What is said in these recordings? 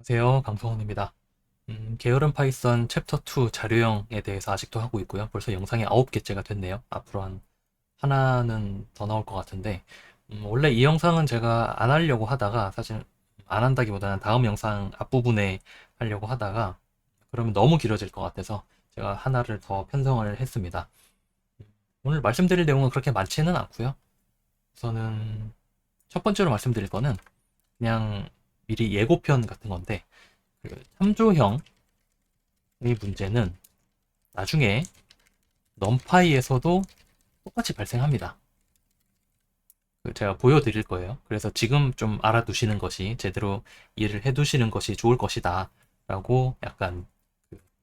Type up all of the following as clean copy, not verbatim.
안녕하세요. 강성훈입니다. 게으른 파이썬 챕터 2 자료형에 대해서 아직도 하고 있고요. 벌써 영상이 9개째가 됐네요. 앞으로 하나는 더 나올 것 같은데, 원래 이 영상은 제가 안 하려고 하다가, 사실 안 한다기보다는 다음 영상 앞부분에 하려고 하다가, 그러면 너무 길어질 것 같아서 제가 하나를 더 편성을 했습니다. 오늘 말씀드릴 내용은 그렇게 많지는 않고요. 우선은 첫 번째로 말씀드릴 거는 그냥 미리 예고편 같은 건데, 그 참조형의 문제는 나중에 넘파이에서도 똑같이 발생합니다. 제가 보여드릴 거예요. 그래서 지금 좀 알아두시는 것이, 제대로 이해를 해두시는 것이 좋을 것이다 라고 약간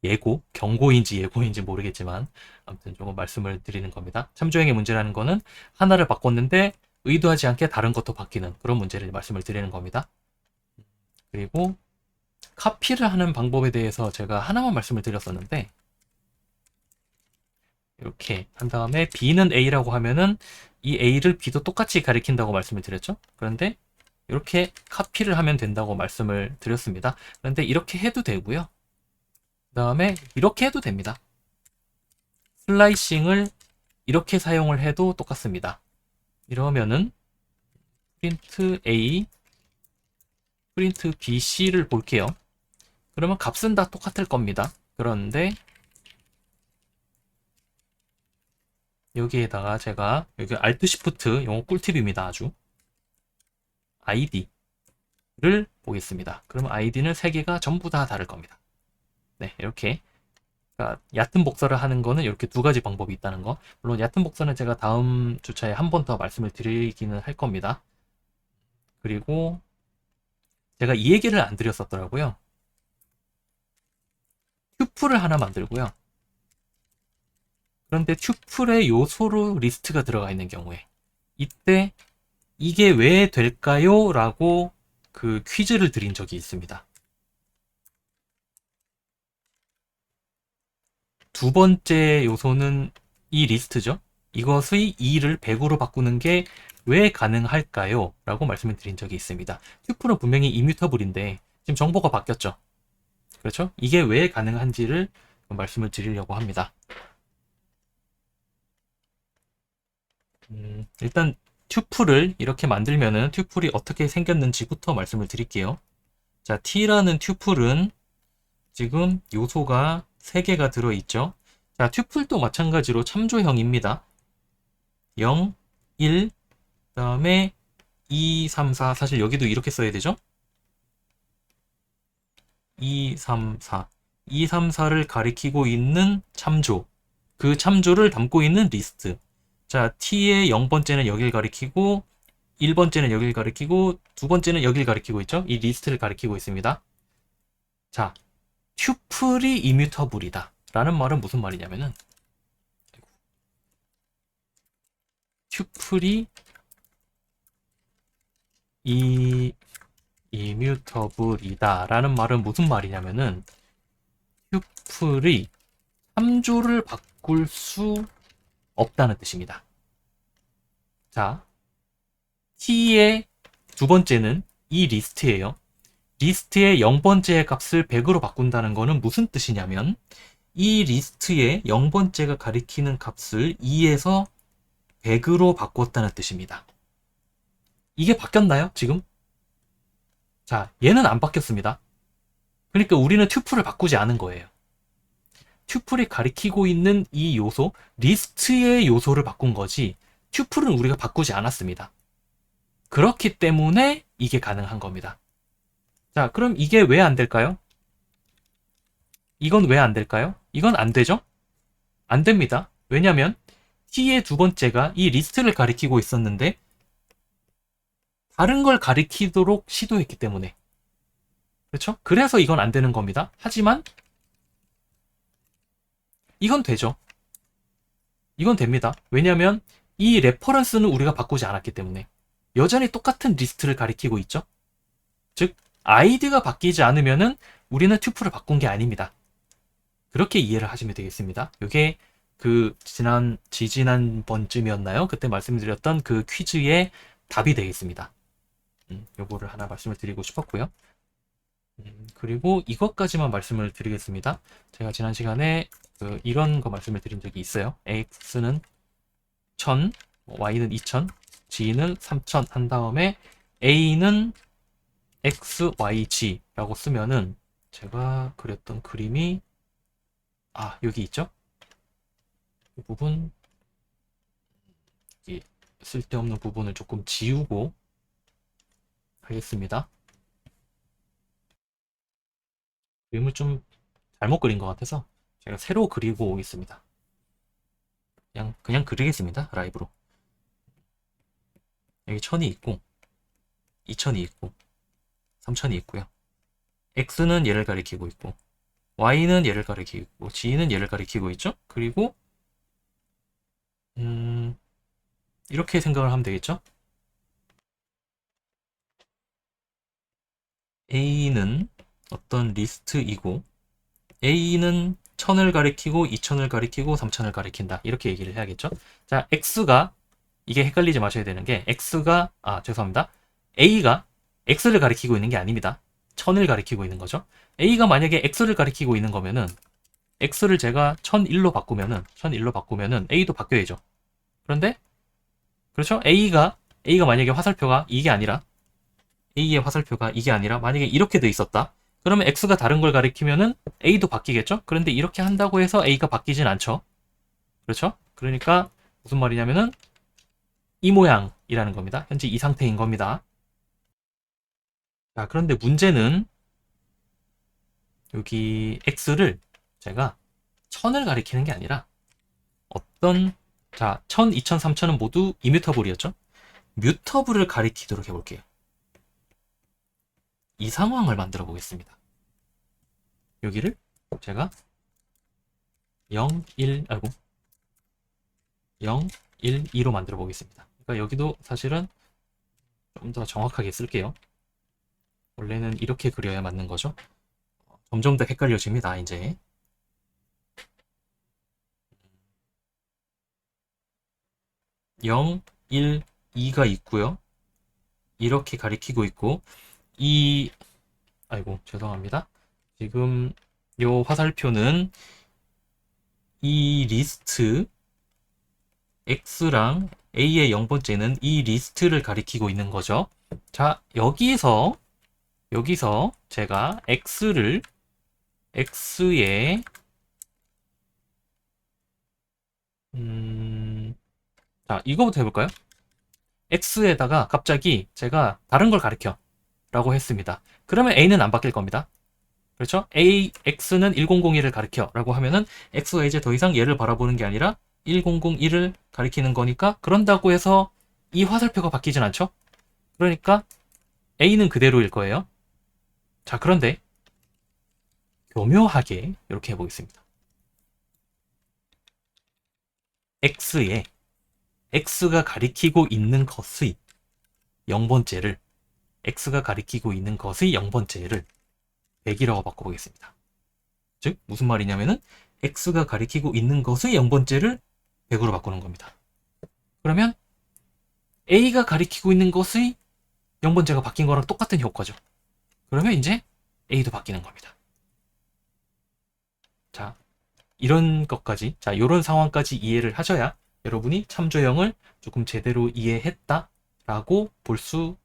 예고, 경고인지 예고인지 모르겠지만 아무튼 조금 말씀을 드리는 겁니다. 참조형의 문제라는 거는 하나를 바꿨는데 의도하지 않게 다른 것도 바뀌는 그런 문제를 말씀을 드리는 겁니다. 그리고 카피를 하는 방법에 대해서 제가 하나만 말씀을 드렸었는데, 이렇게 한 다음에 B는 A라고 하면은 이 A를 B도 똑같이 가리킨다고 말씀을 드렸죠. 그런데 이렇게 카피를 하면 된다고 말씀을 드렸습니다. 그런데 이렇게 해도 되고요. 그 다음에 이렇게 해도 됩니다. 슬라이싱을 이렇게 사용을 해도 똑같습니다. 이러면은 프린트 A, 프린트 BC를 볼게요. 그러면 값은 다 똑같을 겁니다. 그런데 여기에다가 제가 여기 Alt Shift, 영어 꿀팁입니다. 아주 ID를 보겠습니다. 그러면 ID는 3개가 전부 다 다를 겁니다. 네, 이렇게. 그러니까 얕은 복사를 하는 거는 이렇게 두 가지 방법이 있다는 거. 물론 얕은 복사는 제가 다음 주차에 한 번 더 말씀을 드리기는 할 겁니다. 그리고 제가 이 얘기를 안 드렸었더라고요. 튜플을 하나 만들고요. 그런데 튜플의 요소로 리스트가 들어가 있는 경우에 이때 이게 왜 될까요? 라고 그 퀴즈를 드린 적이 있습니다. 두 번째 요소는 이 리스트죠. 이것의 2를 100으로 바꾸는 게 왜 가능할까요? 라고 말씀을 드린 적이 있습니다. 튜플은 분명히 이뮤터블인데 지금 정보가 바뀌었죠. 그렇죠? 이게 왜 가능한지를 말씀을 드리려고 합니다. 일단 튜플을 이렇게 만들면은 튜플이 어떻게 생겼는지부터 말씀을 드릴게요. 자, T라는 튜플은 지금 요소가 3개가 들어있죠. 자, 튜플도 마찬가지로 참조형입니다. 0, 1, 그 다음에 2, 3, 4. 사실 여기도 이렇게 써야 되죠. 2, 3, 4. 2, 3, 4를 가리키고 있는 참조. 그 참조를 담고 있는 리스트. 자, T의 0번째는 여길 가리키고 1번째는 여길 가리키고 두 번째는 여길 가리키고 있죠. 이 리스트를 가리키고 있습니다. 자, 튜플이 이뮤터블이다 라는 말은 무슨 말이냐면은 튜플이 이뮤터블이다 라는 말은 무슨 말이냐면은 튜플이 참조를 바꿀 수 없다는 뜻입니다. 자, T의 두 번째는 이 리스트예요. 리스트의 0번째 값을 100으로 바꾼다는 것은 무슨 뜻이냐면 이 리스트의 0번째가 가리키는 값을 2에서 100으로 바꿨다는 뜻입니다. 이게 바뀌었나요? 지금? 자, 얘는 안 바뀌었습니다. 그러니까 우리는 튜플을 바꾸지 않은 거예요. 튜플이 가리키고 있는 이 요소, 리스트의 요소를 바꾼 거지 튜플은 우리가 바꾸지 않았습니다. 그렇기 때문에 이게 가능한 겁니다. 자, 그럼 이게 왜 안 될까요? 이건 왜 안 될까요? 이건 안 되죠? 안 됩니다. 왜냐면 T의 두 번째가 이 리스트를 가리키고 있었는데 다른 걸 가리키도록 시도했기 때문에. 그렇죠? 그래서 이건 안 되는 겁니다. 하지만 이건 되죠. 이건 됩니다. 왜냐면 이 레퍼런스는 우리가 바꾸지 않았기 때문에 여전히 똑같은 리스트를 가리키고 있죠. 즉 아이디가 바뀌지 않으면은 우리는 튜플을 바꾼 게 아닙니다. 그렇게 이해를 하시면 되겠습니다. 이게 그 지지난 번쯤이었나요? 그때 말씀드렸던 그 퀴즈의 답이 되겠습니다. 요거를 하나 말씀을 드리고 싶었고요. 그리고 이것까지만 말씀을 드리겠습니다. 제가 지난 시간에 이런 거 말씀을 드린 적이 있어요. x는 1000, y는 2000, g는 3000 한 다음에 a는 x, y, g라고 쓰면은 제가 그렸던 그림이 여기 있죠? 이 부분, 이 쓸데없는 부분을 조금 지우고 하겠습니다. 그림을 좀 잘못 그린 것 같아서 제가 새로 그리고 오겠습니다. 그냥 그리겠습니다. 라이브로. 여기 1000이 있고 2000이 있고 3000이 있고요. x는 얘를 가리키고 있고 y는 얘를 가리키고 있고 g는 얘를 가리키고 있죠. 그리고 이렇게 생각을 하면 되겠죠. a는 어떤 리스트이고 a는 1000을 가리키고 2000을 가리키고 3000을 가리킨다. 이렇게 얘기를 해야겠죠. 자, x가 이게 헷갈리지 마셔야 되는 게 x가 죄송합니다. a가 x를 가리키고 있는 게 아닙니다. 1000을 가리키고 있는 거죠. a가 만약에 x를 가리키고 있는 거면은 x를 제가 1001로 바꾸면은 a도 바뀌어야죠. 그런데 그렇죠? a가 만약에 화살표가 이게 아니라 a의 화살표가 이게 아니라 만약에 이렇게 돼 있었다. 그러면 x가 다른 걸 가리키면은 a도 바뀌겠죠? 그런데 이렇게 한다고 해서 a가 바뀌진 않죠. 그렇죠? 그러니까 무슨 말이냐면은 이 모양이라는 겁니다. 현재 이 상태인 겁니다. 자, 그런데 문제는 여기 x를 제가 1000을 가리키는 게 아니라 자, 1000, 2000, 3000은 모두 이뮤터블이었죠? 뮤터블을 가리키도록 해볼게요. 이 상황을 만들어 보겠습니다. 여기를 제가 0, 1, 2로 만들어 보겠습니다. 그러니까 여기도 사실은 좀 더 정확하게 쓸게요. 원래는 이렇게 그려야 맞는 거죠. 점점 더 헷갈려집니다, 이제. 0, 1, 2가 있고요. 이렇게 가리키고 있고 죄송합니다. 지금 요 화살표는 이 리스트 X랑 A의 0번째는 이 리스트를 가리키고 있는 거죠. 자, 여기서 제가 X에 자, 이거부터 해볼까요? X에다가 갑자기 제가 다른 걸 가리켜 라고 했습니다. 그러면 A는 안 바뀔 겁니다. 그렇죠? X는 1001을 가리켜 라고 하면은 X가 이제 더 이상 얘를 바라보는 게 아니라 1001을 가리키는 거니까 그런다고 해서 이 화살표가 바뀌진 않죠? 그러니까 A는 그대로일 거예요. 자, 그런데 교묘하게 이렇게 해보겠습니다. X에 X가 가리키고 있는 것의 0번째를 X가 가리키고 있는 것의 0번째를 100이라고 바꿔보겠습니다. 즉 무슨 말이냐면은 X가 가리키고 있는 것의 0번째를 100으로 바꾸는 겁니다. 그러면 A가 가리키고 있는 것의 0번째가 바뀐 거랑 똑같은 효과죠. 그러면 이제 A도 바뀌는 겁니다. 자, 이런 것까지, 이런 상황까지 이해를 하셔야 여러분이 참조형을 조금 제대로 이해했다라고 볼 수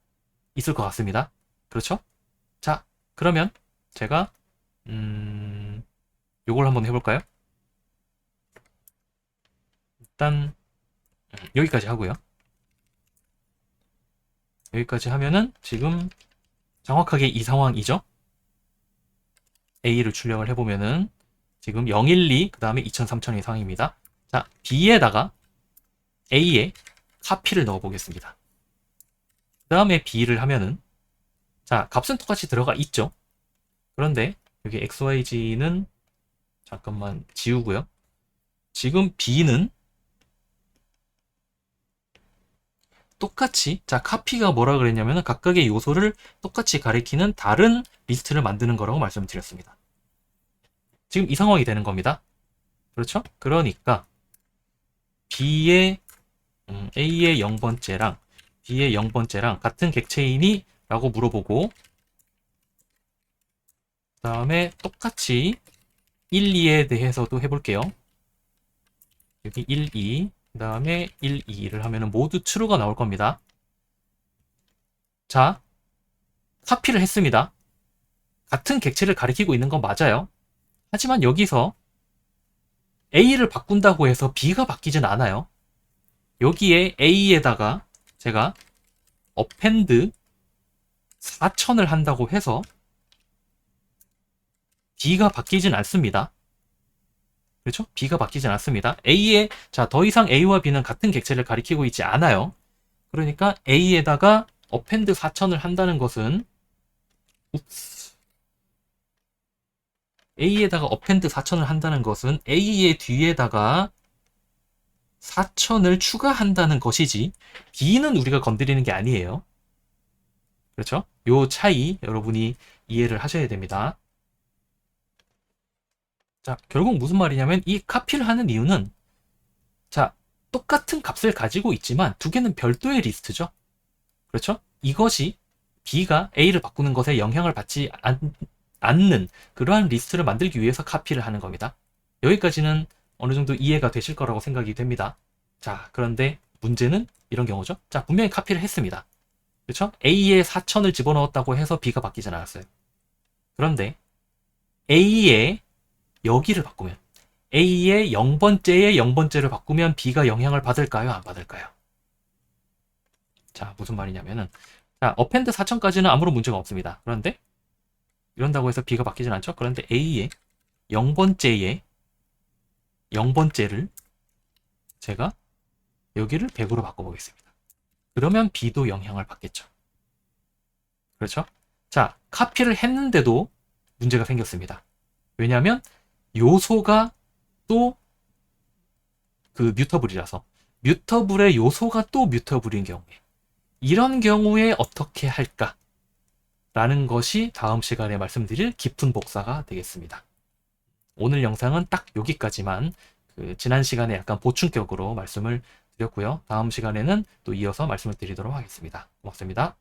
있을 것 같습니다. 그렇죠? 자, 그러면 제가 요걸 한번 해볼까요? 일단 여기까지 하고요. 여기까지 하면은 지금 정확하게 이 상황이죠. A를 출력을 해보면은 지금 0, 1, 2, 그 다음에 2000, 3000의 상황입니다. 자, B에다가 A에 카피를 넣어보겠습니다. 그 다음에 B를 하면은 자, 값은 똑같이 들어가 있죠. 그런데 여기 XYG는 잠깐만 지우고요. 지금 B는 똑같이 카피가 뭐라 그랬냐면 각각의 요소를 똑같이 가리키는 다른 리스트를 만드는 거라고 말씀을 드렸습니다. 지금 이 상황이 되는 겁니다. 그렇죠? 그러니까 B의 A의 0번째랑 B의 0번째랑 같은 객체이니? 라고 물어보고 다음에 똑같이 1, 2에 대해서도 해볼게요. 여기 1, 2, 그 다음에 1, 2를 하면은 모두 true가 나올 겁니다. 자, 카피를 했습니다. 같은 객체를 가리키고 있는 건 맞아요. 하지만 여기서 A를 바꾼다고 해서 B가 바뀌진 않아요. 여기에 A에다가 제가 append 4000을 한다고 해서 B가 바뀌진 않습니다. 그렇죠? B가 바뀌진 않습니다. 자, 더 이상 A와 B는 같은 객체를 가리키고 있지 않아요. 그러니까 A에다가 append 4000을 한다는 것은 A에다가 append 4000을 한다는 것은 A의 뒤에다가 4000을 추가한다는 것이지 B는 우리가 건드리는 게 아니에요. 그렇죠? 요 차이 여러분이 이해를 하셔야 됩니다. 자, 결국 무슨 말이냐면 이 카피를 하는 이유는 자, 똑같은 값을 가지고 있지만 두 개는 별도의 리스트죠. 그렇죠? 이것이 B가 A를 바꾸는 것에 영향을 받지 않는 그러한 리스트를 만들기 위해서 카피를 하는 겁니다. 여기까지는 어느 정도 이해가 되실 거라고 생각이 됩니다. 자, 그런데 문제는 이런 경우죠. 자, 분명히 카피를 했습니다. 그렇죠? A에 4000을 집어넣었다고 해서 B가 바뀌진 않았어요. 그런데 A에 여기를 바꾸면 A의 0번째에 0번째를 바꾸면 B가 영향을 받을까요? 안 받을까요? 자, 무슨 말이냐면은 자, append 4000까지는 아무런 문제가 없습니다. 그런데 이런다고 해서 B가 바뀌진 않죠? 그런데 A의 0번째에 0번째를 제가 여기를 100으로 바꿔보겠습니다. 그러면 B도 영향을 받겠죠. 그렇죠? 자, 카피를 했는데도 문제가 생겼습니다. 왜냐하면 요소가 또 그 뮤터블이라서 뮤터블의 요소가 또 뮤터블인 경우에 이런 경우에 어떻게 할까? 라는 것이 다음 시간에 말씀드릴 깊은 복사가 되겠습니다. 오늘 영상은 딱 여기까지만 지난 시간에 약간 보충격으로 말씀을 드렸고요. 다음 시간에는 또 이어서 말씀을 드리도록 하겠습니다. 고맙습니다.